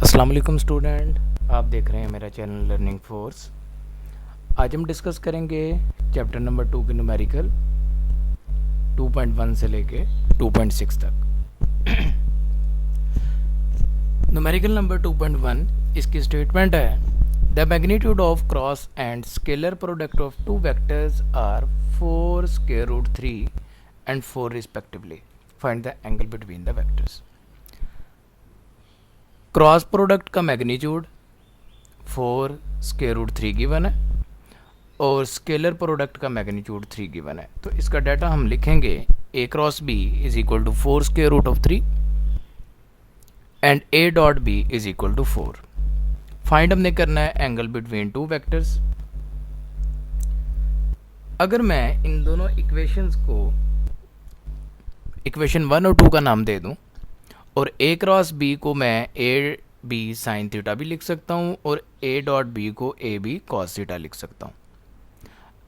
अस्सलाम वालेकुम स्टूडेंट, आप देख रहे हैं मेरा चैनल लर्निंग फोर्स। आज हम डिस्कस करेंगे चैप्टर नंबर 2 के न्यूमेरिकल 2.1 से लेके 2.6 तक। न्यूमेरिकल नंबर 2.1 इसकी स्टेटमेंट है the magnitude of cross and scalar product of two vectors are 4 square root 3 and 4 respectively. Find the angle between the vectors. Cross product का मैग्नीट्यूड 4 स्क्वायर रूट 3 गिवन है और scalar product का magnitude 3 given है। तो इसका data हम लिखेंगे a cross b is equal to 4 square root of 3 and a dot b is equal to 4। Find हमने करना है एंगल बिटवीन टू वेक्टर्स। अगर मैं इन दोनों इक्वेशंस को इक्वेशन 1 और 2 का नाम दे दूं और a क्रॉस b को मैं a b साइन थीटा भी लिख सकता हूँ और a डॉट b को a b कॉस थीटा लिख सकता हूँ।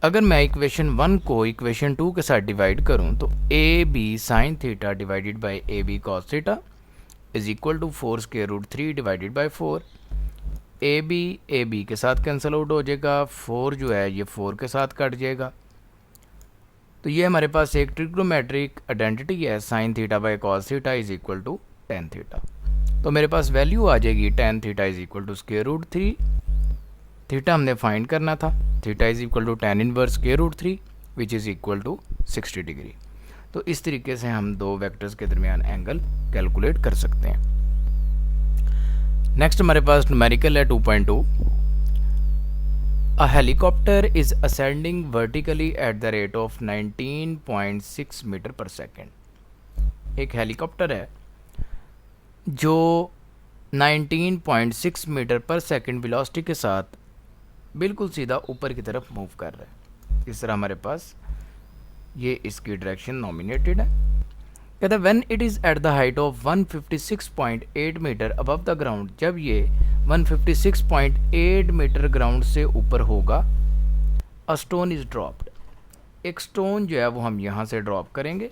अगर मैं इक्वेशन 1 को इक्वेशन 2 के साथ डिवाइड करूँ तो a b sine theta divided by a b cos theta is equal to 4 square root 3 divided by 4। a b के साथ कैंसिल आउट हो जाएगा, 4 जो है ये 4 के साथ कट जाएगा। तो ये हमारे पास एक ट्रिग्नोमेट्रिक आइडेंटिटी है sine theta by cos theta is equal to tan theta. तो मेरे पास वैल्यू आ जाएगी tan theta is equal to square root 3। Theta हमने फाइंड करना था, theta is equal to tan inverse square root 3 which is equal to 60 degree. तो इस तरीके से हम दो वेक्टर्स के दरमियान एंगल कैलकुलेट कर सकते हैं। नेक्स्ट हमारे पास न्यूमेरिकल है 2.2। A helicopter is ascending vertically at the rate of 19.6 metre per second. एक हेलीकॉप्टर है जो 19.6 मीटर पर सेकेंड वेलोसिटी के साथ बिल्कुल सीधा ऊपर की तरफ मूव कर रहा है। इस तरह हमारे पास ये इसकी डायरेक्शन नॉमिनेटेड है। कहता है when it is at the height of 156.8 metre above the ground, जब ये 156.8 मीटर ग्राउंड से ऊपर होगा, अ स्टोन इज ड्रॉप्ड, एक स्टोन जो है वो हम यहाँ से ड्रॉप करेंगे।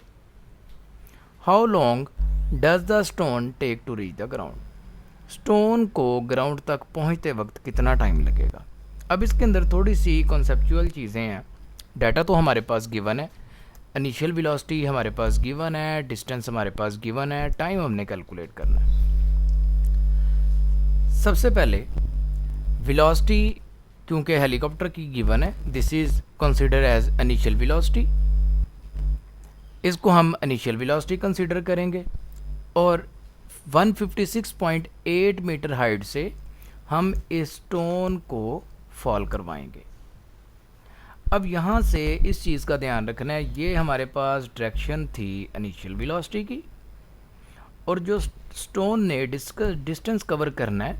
How long does the stone take to reach the ground, stone को ग्राउंड तक पहुँचते वक्त कितना टाइम लगेगा। अब इसके अंदर थोड़ी सी कॉन्सेप्चुअल चीज़ें हैं। डाटा तो हमारे पास गिवन है, इनिशियल वेलोसिटी हमारे पास गिवन है, डिस्टेंस हमारे पास गिवन है, टाइम हमने कैलकुलेट करना है। सबसे पहले वेलोसिटी क्योंकि हेलीकॉप्टर की गिवन है, this is consider as initial velocity, इसको हम इनिशियल वेलोसिटी कंसीडर करेंगे और 156.8 मीटर हाइट से हम इस स्टोन को फॉल करवाएंगे। अब यहाँ से इस चीज़ का ध्यान रखना है, ये हमारे पास डायरेक्शन थी इनिशियल वेलोसिटी की और जो स्टोन ने डिस्टेंस कवर करना है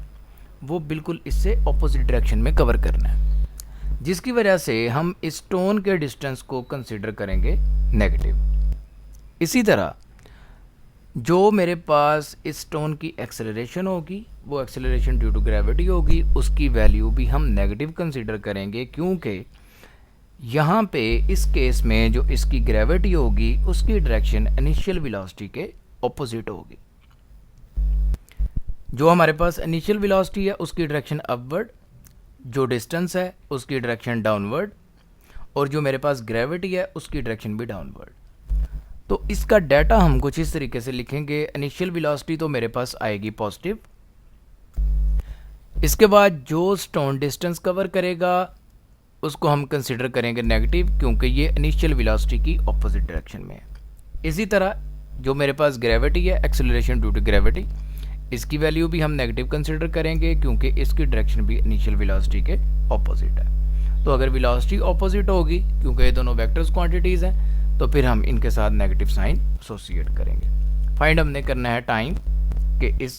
वो बिल्कुल इससे ऑपोजिट डायरेक्शन में कवर करना है, जिसकी वजह से हम इस स्टोन के डिस्टेंस को कंसीडर करेंगे नेगेटिव। इसी तरह जो मेरे पास इस स्टोन की एक्सेलरेशन होगी वो एक्सेलरेशन ड्यू टू ग्रेविटी होगी, उसकी वैल्यू भी हम नेगेटिव कंसीडर करेंगे क्योंकि यहाँ पे इस केस में जो इसकी ग्रेविटी होगी उसकी डायरेक्शन इनिशियल वेलोसिटी के ऑपोजिट होगी। जो हमारे पास इनिशियल वेलोसिटी है उसकी डायरेक्शन अपवर्ड, जो डिस्टेंस है उसकी डायरेक्शन डाउनवर्ड और जो मेरे पास ग्रेविटी है उसकी डायरेक्शन भी डाउनवर्ड। तो इसका डाटा हम कुछ इस तरीके से लिखेंगे, इनिशियल वेलोसिटी तो मेरे पास आएगी पॉजिटिव, इसके बाद जो स्टोन डिस्टेंस कवर करेगा उसको हम कंसिडर करेंगे नेगेटिव क्योंकि ये इनिशियल वेलोसिटी की ऑपोजिट डायरेक्शन में है। इसी तरह जो मेरे पास ग्रेविटी है, एक्सेलरेशन ड्यू टू ग्रेविटी, इसकी वैल्यू भी हम नेगेटिव कंसिडर करेंगे क्योंकि इसकी डायरेक्शन भी इनिशियल वेलोसिटी के ऑपोजिट है। तो अगर वेलोसिटी ऑपोजिट होगी क्योंकि ये दोनों वेक्टर्स क्वांटिटीज़ हैं तो फिर हम इनके साथ नेगेटिव साइन एसोसिएट करेंगे। फाइंड हमने करना है टाइम कि इस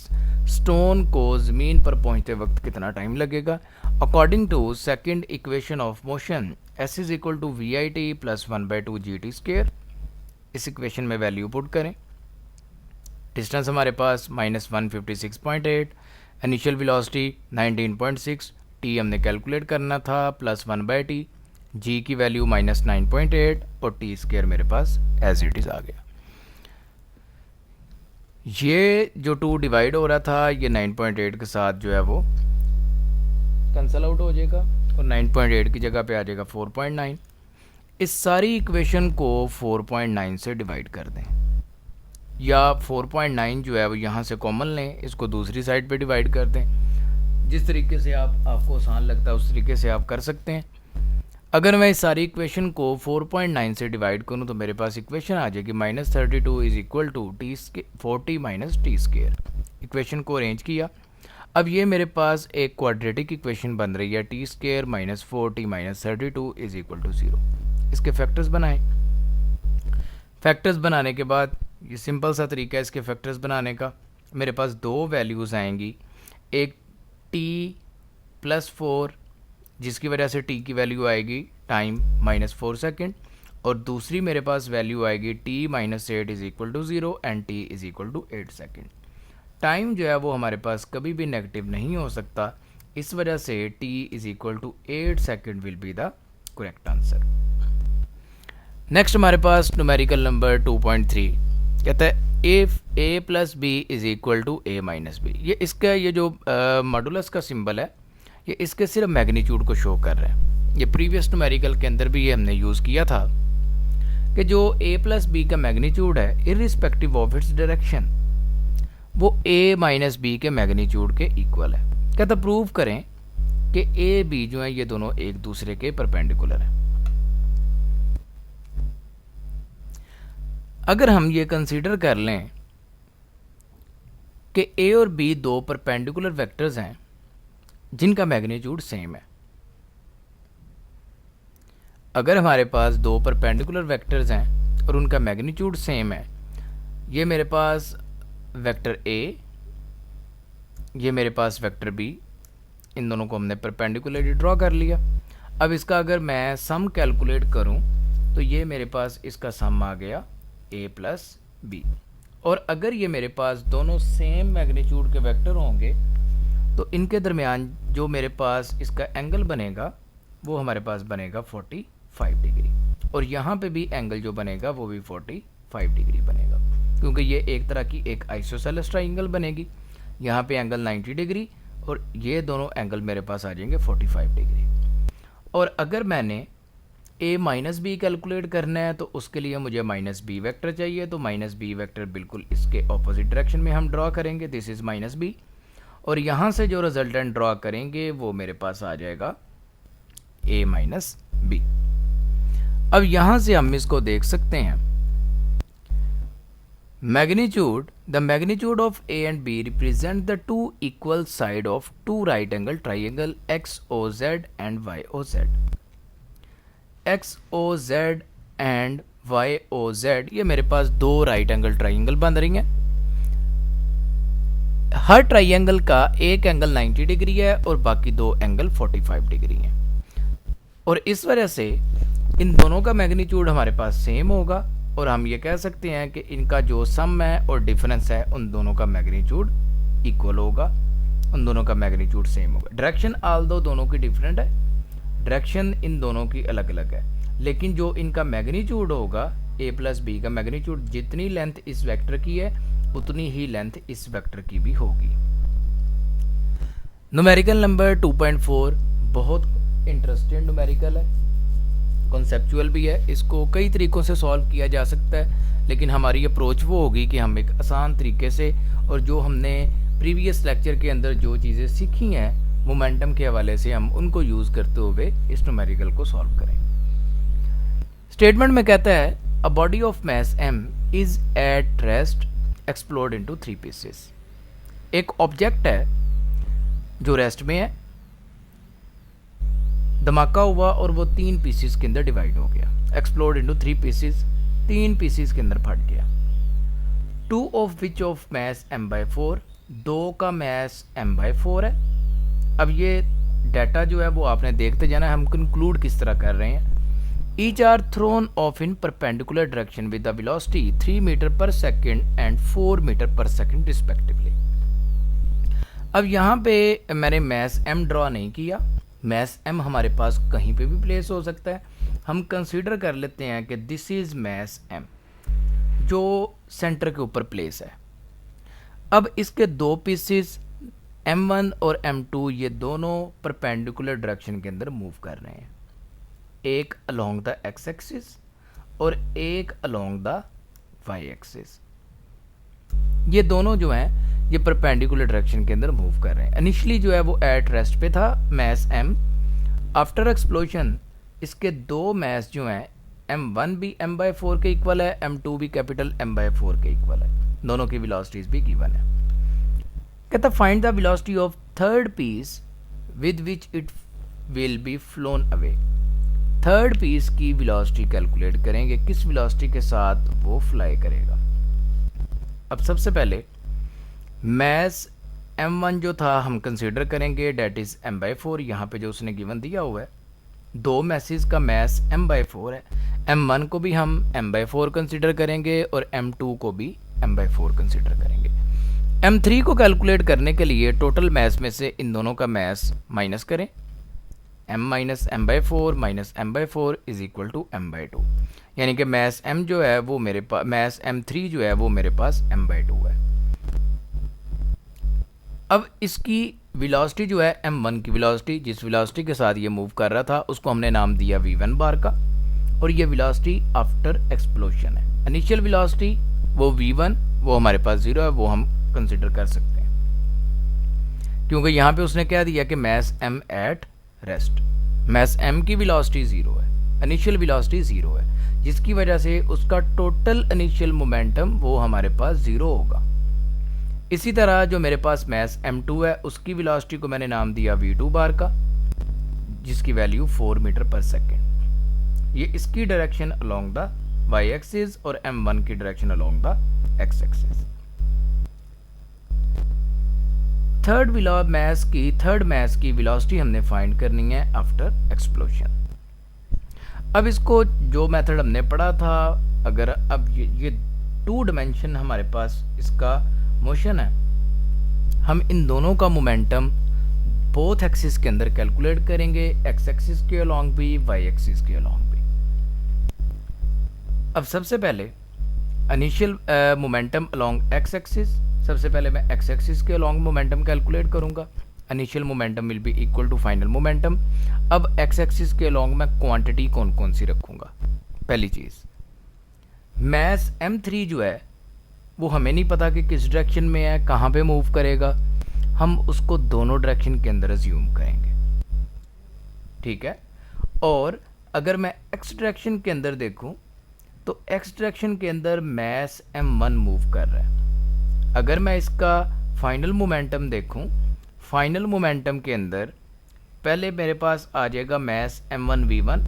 स्टोन को ज़मीन पर पहुंचते वक्त कितना टाइम लगेगा। According to second equation of motion s is equal to V I T plus 1/2 GT square, इस इक्वेशन में वैल्यू पुट करें। डिस्टेंस हमारे पास -156.8, इनिशियल वेलोसिटी 19.6, t हमने कैलकुलेट करना था प्लस 1/t, g की वैल्यू -9.8 और t स्क्वेयर मेरे पास एज इट इज़ आ गया। ये जो 2 डिवाइड हो रहा था ये 9.8 के साथ जो है वो कैंसल आउट हो जाएगा और 9.8 की जगह पे आ जाएगा 4.9। इस सारी इक्वेशन को 4.9 से डिवाइड कर दें, या 4.9 जो है वो यहाँ से कॉमन लें, इसको दूसरी साइड पे डिवाइड कर दें। जिस तरीके से आपको आसान लगता है उस तरीके से आप कर सकते हैं। अगर मैं इस सारी इक्वेशन को 4.9 से डिवाइड करूं तो मेरे पास इक्वेशन आ जाएगी -32 is equal to T40 minus T square. Equation को अरेंज किया, अब ये मेरे पास एक क्वाड्रेटिक इक्वेशन बन रही है T square -40 minus 32 is equal to 0। इसके फैक्टर्स बनाएं। फैक्टर्स बनाने के बाद ये सिंपल सा तरीका है इसके फैक्टर्स बनाने का। मेरे पास दो वैल्यूज़ आएंगी, एक t+4 जिसकी वजह से t की वैल्यू आएगी टाइम -4 सेकेंड, और दूसरी मेरे पास वैल्यू आएगी t-8 is equal to 0 and t is equal to 8 second. Time जो है वो हमारे पास कभी भी नेगेटिव नहीं हो सकता, इस वजह से t is equal to 8 second will be the correct answer. Next हमारे पास न्यूमेरिकल नंबर 2.3 कहता है a plus B is equal to a minus बी। ये इसका ये जो मॉडुलस का सिंबल है ये इसके सिर्फ मैग्नीट्यूड को शो कर रहा है। ये प्रीवियस न्यूमेरिकल के अंदर भी ये हमने यूज़ किया था कि जो a प्लस बी का मैग्नीट्यूड है इर्रिस्पेक्टिव ऑफ इट्स डायरेक्शन वो a माइनस बी के मैग्नीट्यूड के इक्वल है। कहता प्रूव करें कि a b जो है ये दोनों एक दूसरे के परपेंडिकुलर हैं। अगर हम ये कंसीडर कर लें कि a और b दो परपेंडिकुलर वेक्टर्स हैं जिनका मैग्नीट्यूड सेम है। अगर हमारे पास दो परपेंडिकुलर वेक्टर्स हैं और उनका मैग्नीट्यूड सेम है, ये मेरे पास वेक्टर a, ये मेरे पास वेक्टर b, इन दोनों को हमने परपेंडिकुलरली ड्रॉ कर लिया। अब इसका अगर मैं सम कैलकुलेट करूं तो ये मेरे पास इसका सम आ गया a प्लस बी। और अगर ये मेरे पास दोनों सेम मैग्नीट्यूड के वेक्टर होंगे तो इनके दरमियान जो मेरे पास इसका एंगल बनेगा वो हमारे पास बनेगा 45 डिग्री, और यहाँ पे भी एंगल जो बनेगा वो भी 45 डिग्री बनेगा, क्योंकि ये एक तरह की एक आइसोसेलेस ट्राइंगल बनेगी। यहाँ पे एंगल 90 डिग्री और ये दोनों एंगल मेरे पास आ जाएंगे 45 डिग्री। और अगर मैंने a माइनस बी कैलकुलेट करना है तो उसके लिए मुझे माइनस बी वेक्टर चाहिए, तो माइनस बी वेक्टर बिल्कुल इसके ऑपोजिट डायरेक्शन में हम ड्रॉ करेंगे, दिस इज़ माइनस बी, और यहाँ से जो रिजल्टेंट ड्रॉ करेंगे वो मेरे पास आ जाएगा a माइनस बी। अब यहाँ से हम इसको देख सकते हैं magnitude, the magnitude of a and b represent the two equal side of two right angle triangle XOZ and YOZ। XOZ and YOZ ये मेरे पास दो राइट एंगल ट्राइंगल बन रही हैं। हर ट्राइंगल का एक एंगल 90 डिग्री है और बाकी दो एंगल 45 डिग्री हैं, और इस वजह से इन दोनों का मैग्नीट्यूड हमारे पास सेम होगा, और हम ये कह सकते हैं कि इनका जो सम है और डिफरेंस है उन दोनों का मैग्नीट्यूड इक्वल होगा, उन दोनों का मैग्नीट्यूड सेम होगा। डायरेक्शन आल्दो दोनों की डिफरेंट है, डायरेक्शन इन दोनों की अलग अलग है, लेकिन जो इनका मैग्नीट्यूड होगा a प्लस बी का मैग्नीट्यूड, जितनी लेंथ इस वेक्टर की है उतनी ही लेंथ इस वेक्टर की भी होगी। न्यूमेरिकल नंबर 2.4 बहुत इंटरेस्टिंग न्यूमेरिकल है, कॉन्सेप्चुअल भी है, इसको कई तरीकों से सॉल्व किया जा सकता है, लेकिन हमारी अप्रोच वो होगी कि हम एक आसान तरीके से और जो हमने प्रीवियस लेक्चर के अंदर जो चीज़ें सीखी हैं मोमेंटम के हवाले से हम उनको यूज़ करते हुए इस न्यूमेरिकल को सॉल्व करें। स्टेटमेंट में कहता है a body of mass m is at rest explored into 3 pieces. एक ऑब्जेक्ट है जो रेस्ट में है, धमाका हुआ और वो 3 पीसेस के अंदर डिवाइड हो गया, एक्सप्लोर्ड इनटू 3 पीसेस, 3 पीसेस के अंदर फट गया। 2 of which of mass m/4, 2 का मास m/4 है। अब ये डाटा जो है वो आपने देखते जाना है, हम कंक्लूड किस तरह कर रहे हैं। Each are thrown off in perpendicular direction with the velocity 3 metre per second and 4 metre per second respectively. अब यहाँ पे मैंने मैस m ड्रॉ नहीं किया, मैस m हमारे पास कहीं पे भी प्लेस हो सकता है। हम कंसीडर कर लेते हैं कि दिस इज मैस m जो सेंटर के ऊपर प्लेस है। अब इसके दो पीसेस m1 और m2 ये दोनों परपेंडिकुलर डायरेक्शन के अंदर मूव कर रहे हैं, एक अलोंग द x एक्सिस और एक अलोंग द y एक्सिस। ये दोनों जो हैं ये परपेंडिकुलर डायरेक्शन के अंदर मूव कर रहे हैं। इनिशियली जो है वो एट रेस्ट पे था मैस m, आफ्टर एक्सप्लोजन इसके दो मैस जो हैं m1 भी m/4 के इक्वल है, m2 भी कैपिटल m/4 के इक्वल है, दोनों की वेलोसिटीज भी गिवन है। कहता find the velocity of third piece with which it will be flown away. Third piece की वेलोसिटी कैलकुलेट करेंगे, किस वेलोसिटी के साथ वो फ्लाई करेगा। अब सबसे पहले मैस m1 जो था हम कंसीडर करेंगे, डेट इज m/4। यहाँ पे जो उसने गिवन दिया हुआ है दो मैसेज का मैस m/4 है, m1 को भी हम m/4 कंसीडर करेंगे और m2 को भी m/4 कंसीडर करेंगे। m3 को कैलकुलेट करने के लिए टोटल मैस में से इन दोनों का मैस माइनस करें, m minus m/4 minus m/4 is equal to m/2, यानी कि मैस m जो है वो मेरे पास, मैस m3 जो है वो मेरे पास m/2 है। अब इसकी वेलोसिटी जो है m1 की वेलोसिटी, जिस वेलोसिटी के साथ ये मूव कर रहा था उसको हमने नाम दिया v1 बार का, और ये वेलोसिटी आफ्टर एक्सप्लोजन है। इनिशियल वेलोसिटी वो v1 वो हमारे पास 0 है, वो हम कंसिडर कर सकते हैं क्योंकि यहाँ पे उसने क्या दिया कि mass m at rest. Mass m की वेलोसिटी 0 है, इनिशियल वेलोसिटी 0 है, जिसकी वजह से उसका टोटल इनिशियल मोमेंटम वो हमारे पास 0 होगा। इसी तरह जो मेरे पास मैस m2 है उसकी वेलोसिटी को मैंने नाम दिया v2 बार का, जिसकी वैल्यू 4 मीटर पर सेकेंड। ये इसकी direction along the y axis और m1 की direction along the x axis. Third mass की वेलोसिटी हमने फाइंड करनी है आफ्टर एक्सप्लोजन। अब इसको जो मेथड हमने पढ़ा था, अगर अब ये 2 डायमेंशन हमारे पास इसका मोशन है, हम इन दोनों का मोमेंटम बोथ एक्सिस के अंदर कैलकुलेट करेंगे, x एक्सिस के अलोंग भी y एक्सिस के अलोंग भी। अब सबसे पहले initial momentum along x axis, सबसे पहले मैं x एक्सिस के अलोंग मोमेंटम कैलकुलेट करूंगा। Initial momentum will be equal to final momentum. अब x एक्सिस के अलोंग मैं क्वांटिटी कौन कौन सी रखूंगा। पहली चीज़ मैस m3 जो है वो हमें नहीं पता कि किस डायरेक्शन में है, कहाँ पे मूव करेगा, हम उसको दोनों डायरेक्शन के अंदर अज्यूम करेंगे, ठीक है। और अगर मैं x डायरेक्शन के अंदर देखूं तो x डायरेक्शन के अंदर मैस m1 मूव कर रहा है। अगर मैं इसका फाइनल मोमेंटम देखूं, फाइनल मोमेंटम के अंदर पहले मेरे पास आ जाएगा मैस m1 v1,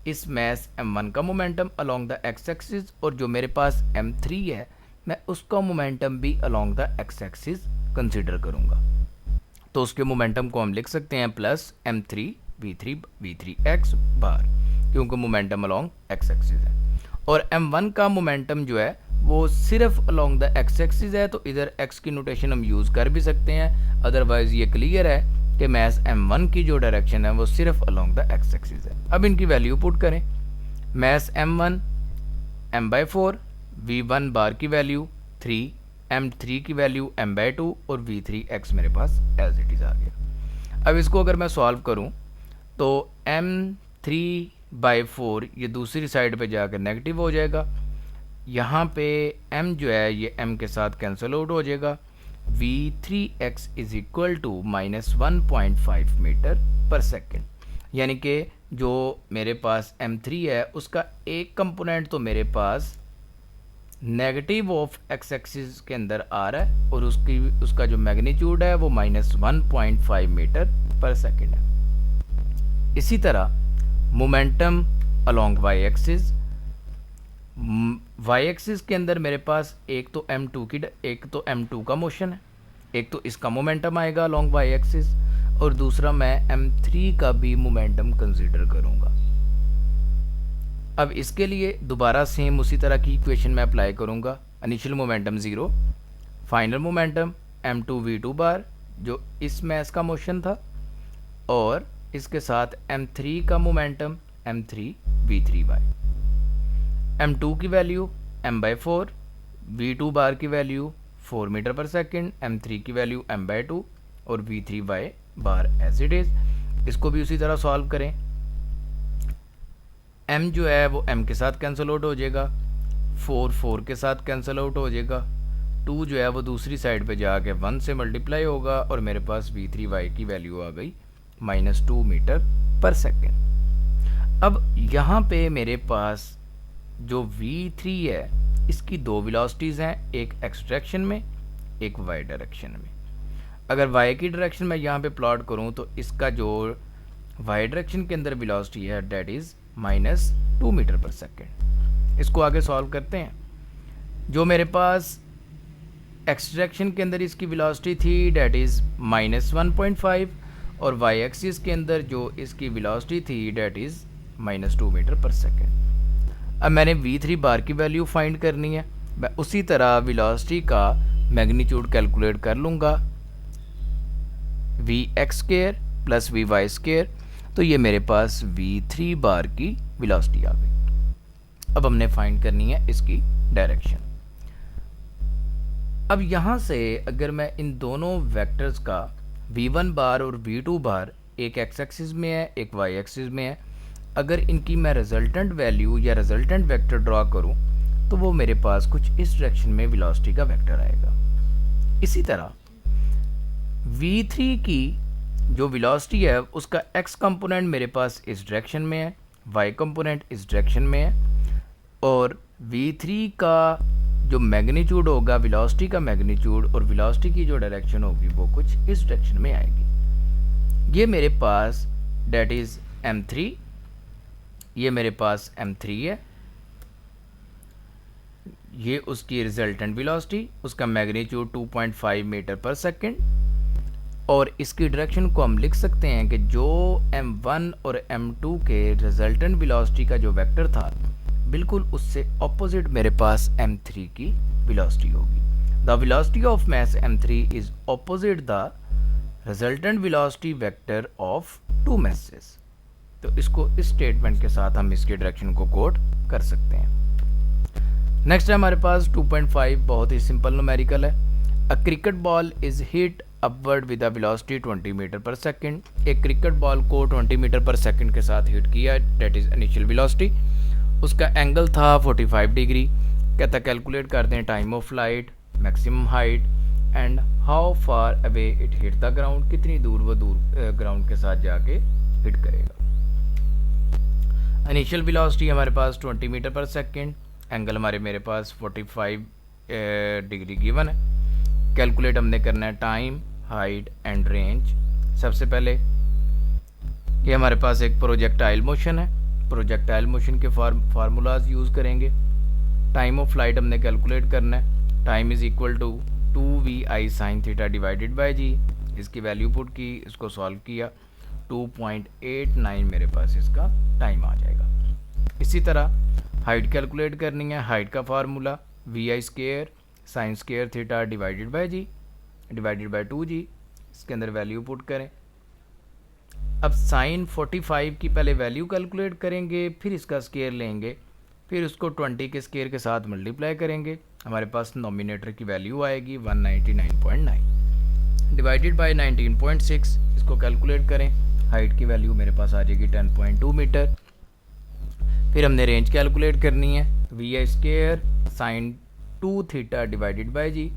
इस मैस m1 का momentum along the x axis, और जो मेरे पास m3 है मैं उसका मोमेंटम भी along the x axis consider करूंगा। तो उसके मोमेंटम को हम लिख सकते हैं प्लस m3 v3 x बार, क्योंकि मोमेंटम अलोंग x एक्सिस है। और m1 का मोमेंटम जो है वो सिर्फ अलोंग द x एक्सिस है, तो इधर x की नोटेशन हम यूज़ कर भी सकते हैं, अदरवाइज ये क्लियर है कि मैस m1 की जो डायरेक्शन है वो सिर्फ अलोंग द x एक्सिस है। अब इनकी वैल्यू पुट करें, मैस m1 m/4, v1 बार की वैल्यू 3, m3 की वैल्यू m/2 और v3x मेरे पास एज इट इज़ आ गया। अब इसको अगर मैं सॉल्व करूं तो m3/4 ये दूसरी साइड पे जाकर नेगेटिव हो जाएगा, यहाँ पे m जो है ये m के साथ कैंसिल आउट हो जाएगा, v3x is equal to -1.5 metre per second. यानी कि जो मेरे पास m3 है उसका एक कंपोनेंट तो मेरे पास नेगेटिव ऑफ x एक्सिस के अंदर आ रहा है, और उसका जो मैग्नीट्यूड है वो -1.5 मीटर पर सेकेंड है। इसी तरह मोमेंटम अलोंग y एक्सिस के अंदर मेरे पास एक तो m2 का मोशन है, एक तो इसका मोमेंटम आएगा अलोंग y एक्सिस, और दूसरा मैं m3 का भी मोमेंटम कंसीडर करूंगा। अब इसके लिए दोबारा सेम उसी तरह की इक्वेशन में अप्लाई करूंगा। Initial momentum 0, final momentum m2 v2 बार जो इस मैस का मोशन था, और इसके साथ m3 का momentum m3 v3 bye, m2 की वैल्यू m/4, v2 बार की value 4 metre per second, m3 की वैल्यू m/2 और v3 y बार एज इट इज़। इसको भी उसी तरह सॉल्व करें। m जो है वो m के साथ कैंसिल आउट हो जाएगा, 4 के साथ कैंसिल आउट हो जाएगा, 2 जो है वो दूसरी साइड पे जाके 1 से मल्टीप्लाई होगा और मेरे पास v3 y की वैल्यू आ गई -2 मीटर पर सेकंड। अब यहाँ पे मेरे पास जो v3 है इसकी दो वेलोसिटीज़ हैं, एक एक्स डायरेक्शन में, एक y डायरेक्शन में। अगर y की डायरेक्शन में यहाँ पे प्लॉट करूँ तो इसका जो y डायरेक्शन के अंदर वेलोसिटी है that is -2 metre per second. इसको आगे सॉल्व करते हैं। जो मेरे पास एक्स डायरेक्शन के अंदर इसकी वेलोसिटी थी डेट इज़ -1.5 और y एक्सिस के अंदर जो इसकी वेलोसिटी थी that is -2 metre per second. अब मैंने v3 बार की वैल्यू फाइंड करनी है। मैं उसी तरह वेलोसिटी का मैग्नीट्यूड कैलकुलेट कर लूँगा, v(x)² + v(y)²। तो ये मेरे पास v3 बार की वेलोसिटी आ गई। अब हमने फाइंड करनी है इसकी डायरेक्शन। अब यहाँ से अगर मैं इन दोनों वेक्टर्स का v1 बार और v2 बार, एक x एक्सिस में है एक y एक्सिस में है, अगर इनकी मैं रिजल्टेंट वैल्यू या रिजल्टेंट वेक्टर ड्रॉ करूं तो वो मेरे पास कुछ इस डायरेक्शन में वेलोसिटी का वेक्टर आएगा। इसी तरह v3 की जो वेलोसिटी है उसका x कंपोनेंट मेरे पास इस डायरेक्शन में है, y कंपोनेंट इस डायरेक्शन में है और v3 का जो मैग्नीट्यूड होगा, वेलोसिटी का मैग्नीट्यूड और वेलोसिटी की जो डायरेक्शन होगी वो कुछ इस डायरेक्शन में आएगी। ये मेरे पास डेट इज़ m3, ये मेरे पास m3 है, ये उसकी रिजल्टेंट वेलोसिटी, उसका मैग्नीट्यूड 2.5 मीटर पर सेकंड और इसकी डायरेक्शन को हम लिख सकते हैं कि जो m1 और m2 के रिजल्टेंट वेलोसिटी का जो वेक्टर था बिल्कुल उससे ऑपोजिट मेरे पास m3 की वेलोसिटी होगी। The velocity of mass m3 is opposite the resultant velocity vector of two masses। तो इसको इस स्टेटमेंट के साथ हम इसके डायरेक्शन को कोट कर सकते हैं। नेक्स्ट है हमारे पास 2.5, बहुत ही सिंपल न्यूमेरिकल है। A cricket ball is hit upward with a velocity 20 metre per second. एक क्रिकेट बॉल को 20 मीटर पर सेकंड के साथ हिट किया, डेट इज इनिशियल वेलोसिटी। उसका एंगल था 45 डिग्री। कहता कैलकुलेट करते हैं time of flight, maximum height and how far away it hit the ground, कितनी दूर वो ग्राउंड के साथ जाके हिट करेगा। इनिशियल वेलोसिटी हमारे पास 20 मीटर पर सेकंड, एंगल मेरे पास 45 डिग्री गिवन है। कैलकुलेट हमने करना है टाइम, हाइट एंड रेंज। सबसे पहले ये हमारे पास एक प्रोजेक्टाइल मोशन है, प्रोजेक्टाइल मोशन के फार्मूलाज यूज़ करेंगे। टाइम ऑफ फ्लाइट हमने कैलकुलेट करना है, time is equal to 2vi sin theta divided by g. इसकी वैल्यू पुट की, इसको सॉल्व किया, 2.89 मेरे पास इसका टाइम आ जाएगा। इसी तरह हाइट कैलकुलेट करनी है, हाइट का formula vi² sin² theta divided by G divided by 2g। इसके अंदर वैल्यू पुट करें। अब साइन 45 की पहले वैल्यू कैलकुलेट करेंगे, फिर इसका स्केयर लेंगे, फिर उसको 20 के स्केयर के साथ मल्टीप्लाई करेंगे। हमारे पास नॉमिनेटर की वैल्यू आएगी 199.9 डिवाइडेड बाय 19.6। इसको कैलकुलेट करें, हाइट की वैल्यू मेरे पास आ जाएगी 10.2 मीटर। फिर हमने रेंज कैलकुलेट करनी है, vi² sin 2 theta divided by G.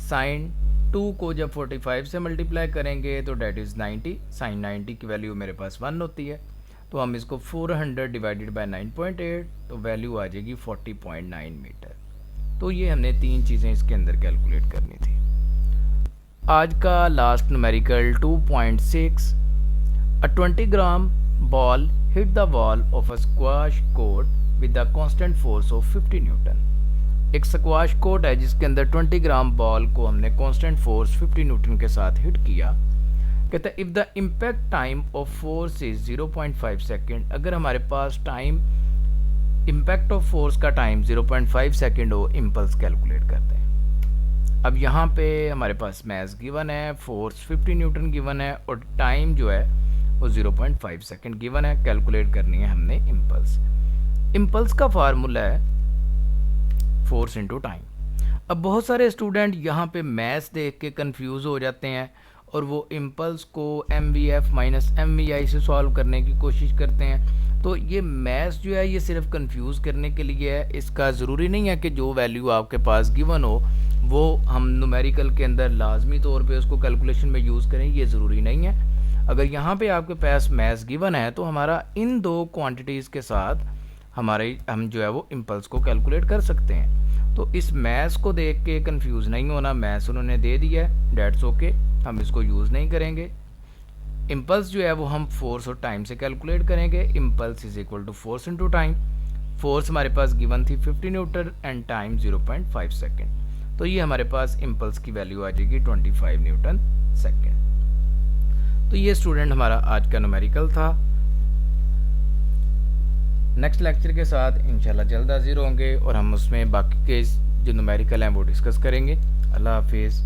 Sine 2 को जब 45 से मल्टीप्लाई करेंगे तो डेट इज़ 90, साइन 90 की वैल्यू मेरे पास 1 होती है, तो हम इसको 400 डिवाइडेड बाय 9.8 तो वैल्यू आ जाएगी 40.9 मीटर। तो ये हमने तीन चीज़ें इसके अंदर कैलकुलेट करनी थी। आज का last numerical 2.6, a 20 gram ball hit the wall of a squash court with the constant force of 50 Newton. एक स्क्वाश कोर्ट है जिसके अंदर 20 ग्राम बॉल को हमने कांस्टेंट फोर्स 50 न्यूटन के साथ हिट किया। कहता है if the impact time of force is 0.5 second, अगर हमारे पास टाइम इम्पैक्ट ऑफ फोर्स का टाइम 0.5 सेकेंड हो, इम्पल्स कैलकुलेट करते हैं। अब यहाँ पे हमारे पास मैस गिवन है, फोर्स 50 न्यूटन गिवन है और टाइम जो है वो 0.5 सेकेंड गिवन है। कैलकुलेट करनी है हमने इम्पल्स। इम्पल्स का फार्मूला है फोर्स इंटू टाइम। अब बहुत सारे स्टूडेंट यहाँ पे मैथ्स देख के कंफ्यूज हो जाते हैं और वो इम्पल्स को MVF माइनस MVI से सॉल्व करने की कोशिश करते हैं। तो ये मैथ्स जो है ये सिर्फ कंफ्यूज करने के लिए है, इसका ज़रूरी नहीं है कि जो वैल्यू आपके पास गिवन हो वो हम न्यूमेरिकल के अंदर लाजमी तौर पे उसको कैलकुलेशन में यूज़ करें, ये ज़रूरी नहीं है। अगर यहाँ पे आपके पास मैथ्स गिवन है तो हमारा इन दो क्वांटिटीज़ के साथ हम जो है वो इम्पल्स को कैलकुलेट कर सकते हैं। तो इस मैथ्स को देख के कंफ्यूज नहीं होना, मैथ्स उन्होंने दे दिया है, डेट्स ओके, हम इसको यूज़ नहीं करेंगे। इम्पल्स जो है वो हम फोर्स और टाइम से कैलकुलेट करेंगे। Impulse is equal to force into time. Force हमारे पास गिवन थी 50 न्यूटन एंड टाइम 0.5 सेकेंड। तो ये हमारे पास इम्पल्स की वैल्यू आ जाएगी 25 न्यूटन सेकेंड। तो ये स्टूडेंट हमारा आज का न्यूमेरिकल था। नेक्स्ट लेक्चर के साथ इंशाल्लाह जल्द हाजिर होंगे और हम उसमें बाकी के जो न्यूमेरिकल हैं वो डिस्कस करेंगे। अल्लाह हाफिज़।